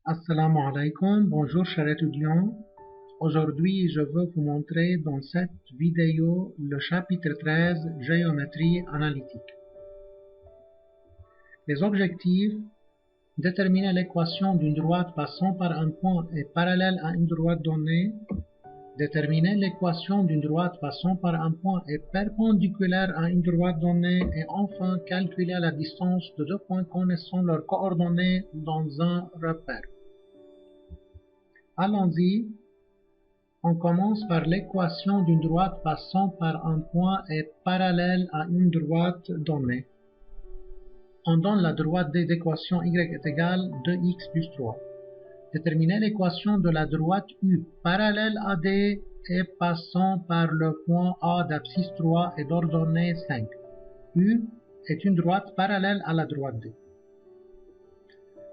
Assalamu alaikum, bonjour chers étudiants. Aujourd'hui, je veux vous montrer dans cette vidéo le chapitre 13, Géométrie analytique. Les objectifs: déterminer l'équation d'une droite passant par un point et parallèle à une droite donnée, déterminer l'équation d'une droite passant par un point et perpendiculaire à une droite donnée, et enfin calculer la distance de deux points connaissant leurs coordonnées dans un repère. Allons-y. On commence par l'équation d'une droite passant par un point et parallèle à une droite donnée. On donne la droite D d'équation y est égale 2x plus 3. Déterminer l'équation de la droite U parallèle à D et passant par le point A d'abscisse 3 et d'ordonnée 5. U est une droite parallèle à la droite D.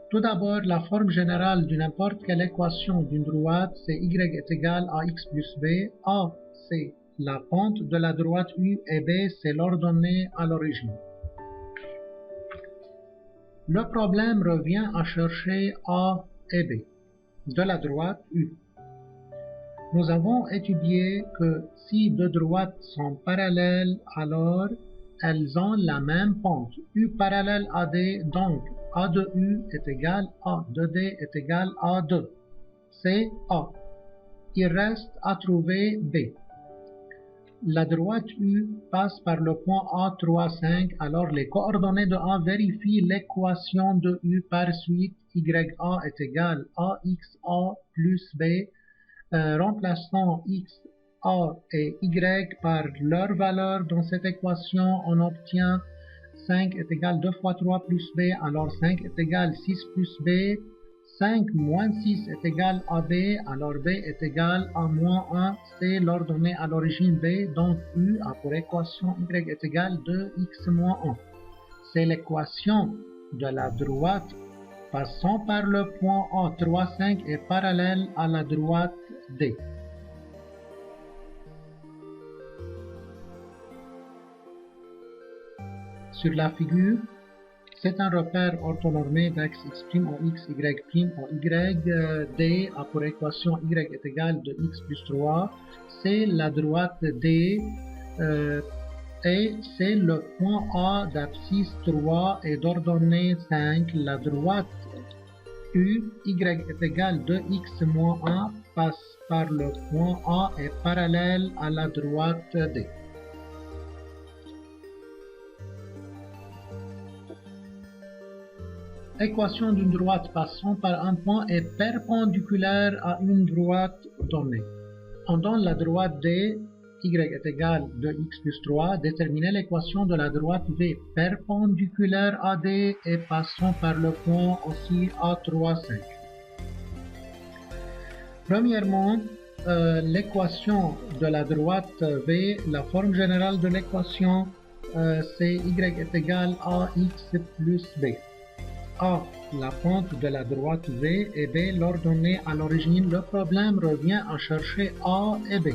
Tout d'abord, la forme générale de n'importe quelle équation d'une droite, c'est y est égal à x plus b. A, c'est la pente de la droite U et b, c'est l'ordonnée à l'origine. Le problème revient à chercher A et b de la droite U. Nous avons étudié que si deux droites sont parallèles, alors elles ont la même pente, U parallèle à D, donc A de U est égal à A de D est égal à 2. C'est A. Il reste à trouver B. La droite U passe par le point A 3, 5, alors les coordonnées de A vérifient l'équation de U par suite. YA est égal à XA plus B. Remplaçant x, a et y par leur valeur dans cette équation, on obtient 5 est égal 2 fois 3 plus b, alors 5 est égal 6 plus b. 5 moins 6 est égal à b, alors b est égal à moins 1, c'est l'ordonnée à l'origine b, donc U a pour équation y est égal 2x moins 1. C'est l'équation de la droite passant par le point A 3, 5 et parallèle à la droite D. Sur la figure, c'est un repère orthonormé d'axe x' en x, y' en y. D a pour équation y est égal de x plus 3. C'est la droite D et c'est le point A d'abscisse 3 et d'ordonnée 5. La droite U, y est égal 2x moins 1, passe par le point A et parallèle à la droite D. Équation d'une droite passant par un point et perpendiculaire à une droite donnée. On donne la droite D, y est égal 2x plus 3, déterminer l'équation de la droite V perpendiculaire à D et passant par le point aussi A3, 5. Premièrement, l'équation de la droite V, la forme générale de l'équation, c'est y est égal à x plus b. A, la pente de la droite V, et B, l'ordonnée à l'origine. Le problème revient à chercher A et B.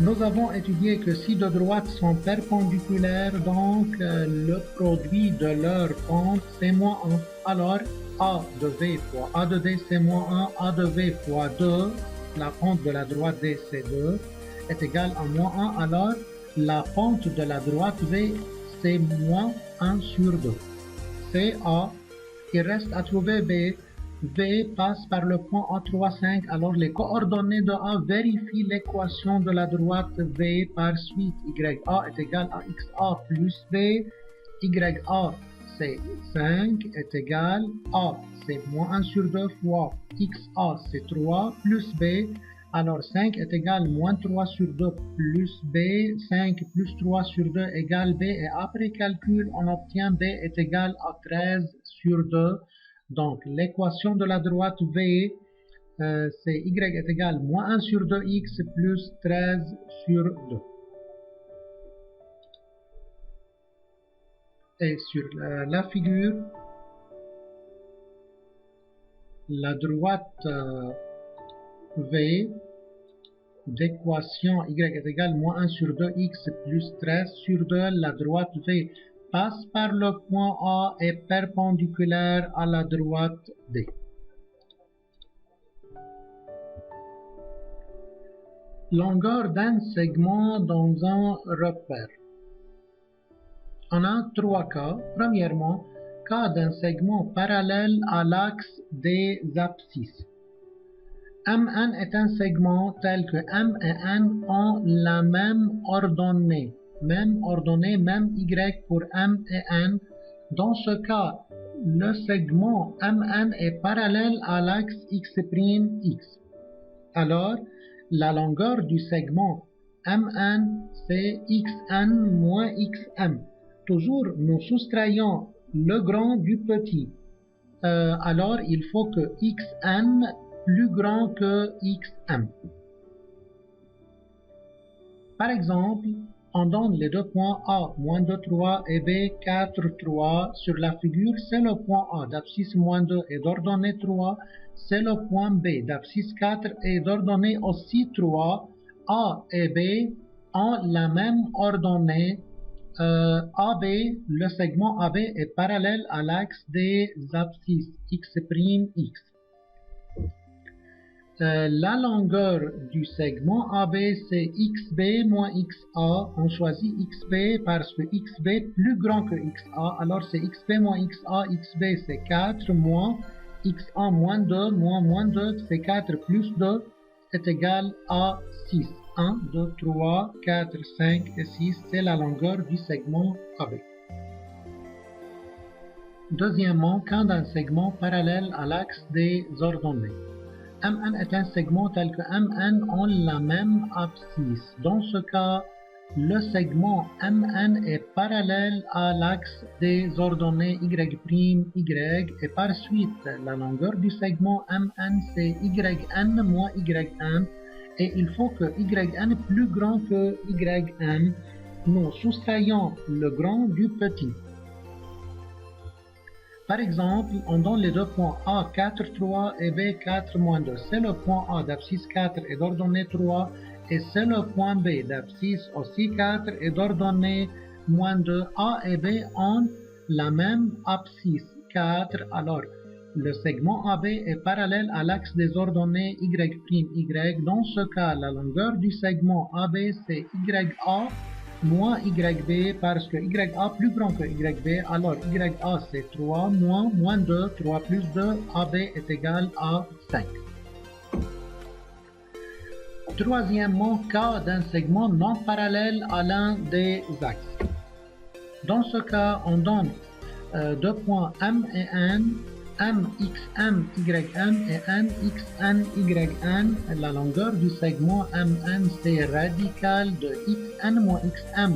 Nous avons étudié que si deux droites sont perpendiculaires, donc le produit de leur pente c'est moins 1. Alors A de V fois A de D c'est moins 1, A de V fois 2, la pente de la droite D c'est 2, est égal à moins 1. Alors la pente de la droite V c'est moins 1 sur 2. C'est A. Il reste à trouver B. V passe par le point A3, 5, alors les coordonnées de A vérifient l'équation de la droite V par suite. YA est égal à XA plus B. YA c'est 5 est égal A, c'est moins 1 sur 2 fois XA c'est 3 plus B. Alors 5 est égal moins 3 sur 2 plus B, 5 plus 3 sur 2 égale B, et après calcul, on obtient B est égal à 13 sur 2. Donc l'équation de la droite V, c'est y est égal moins 1 sur 2x plus 13 sur 2. Et sur la figure, la droite V d'équation y est égal moins 1 sur 2x plus 13 sur 2, la droite V passe par le point A et perpendiculaire à la droite D. Longueur d'un segment dans un repère. On a trois cas. Premièrement, cas d'un segment parallèle à l'axe des abscisses. MN est un segment tel que M et N ont la même ordonnée, même Y pour M et N. Dans ce cas, le segment MN est parallèle à l'axe X'. Alors, la longueur du segment MN, c'est XN moins XM. Toujours, nous soustrayons le grand du petit. Alors, il faut que XN plus grand que XM. Par exemple, on donne les deux points A, moins 2, 3 et B, 4, 3 sur la figure. C'est le point A d'abscisse moins 2 et d'ordonnée 3. C'est le point B d'abscisse 4 et d'ordonnée aussi 3. A et B ont la même ordonnée. AB, le segment AB est parallèle à l'axe des abscisses X'. La longueur du segment AB, c'est XB moins XA. On choisit XB parce que XB est plus grand que XA. Alors, c'est XB moins XA. XB, c'est 4 moins XA moins 2 moins 2, c'est 4 plus 2 est égal à 6. 1, 2, 3, 4, 5 et 6, c'est la longueur du segment AB. Deuxièmement, cas d'un segment parallèle à l'axe des ordonnées. MN est un segment tel que MN ont la même abscisse. Dans ce cas, le segment MN est parallèle à l'axe des ordonnées Y', et par suite, la longueur du segment MN, c'est YN moins YN, et il faut que YN est plus grand que YN. Nous soustrayons le grand du petit. Par exemple, on donne les deux points A 4, 3 et B 4, moins 2. C'est le point A d'abscisse 4 et d'ordonnée 3 et c'est le point B d'abscisse aussi 4 et d'ordonnée moins 2. A et B ont la même abscisse 4. Alors, le segment AB est parallèle à l'axe des ordonnées Y'. Dans ce cas, la longueur du segment AB, c'est YA moins YB, parce que YA plus grand que YB, alors YA c'est 3 moins 2, 3 plus 2, AB est égal à 5. Troisièmement, cas d'un segment non parallèle à l'un des axes. Dans ce cas, on donne deux points M et N, M, XM, YM et N, XN, YN. La longueur du segment MN, c'est radical de XN moins XM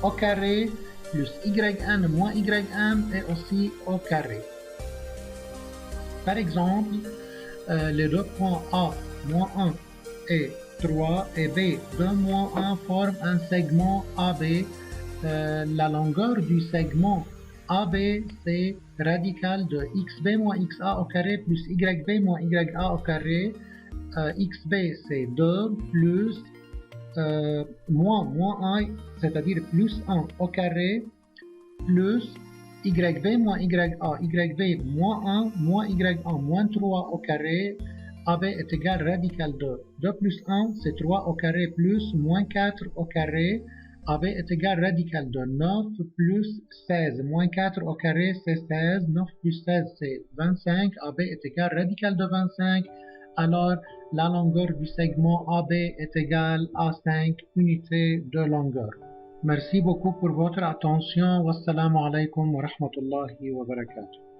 au carré plus YN moins YM et aussi au carré. Par exemple, les deux points A, moins 1 et 3 et B, 2 moins 1 forment un segment AB. La longueur du segment AB, c'est radical de XB moins XA au carré plus YB moins YA au carré. XB, c'est 2 plus moins 1, c'est-à-dire plus 1 au carré, plus YB moins YA. YB moins 1 moins YA moins 3 au carré. AB est égal radical de 2 plus 1, c'est 3 au carré plus moins 4 au carré. AB est égal radical de 9 plus 16. Moins 4 au carré, c'est 16. 9 plus 16, c'est 25. AB est égal radical de 25. Alors, la longueur du segment AB est égale à 5 unités de longueur. Merci beaucoup pour votre attention. Wassalamu alaikum wa rahmatullahi wa barakatuh.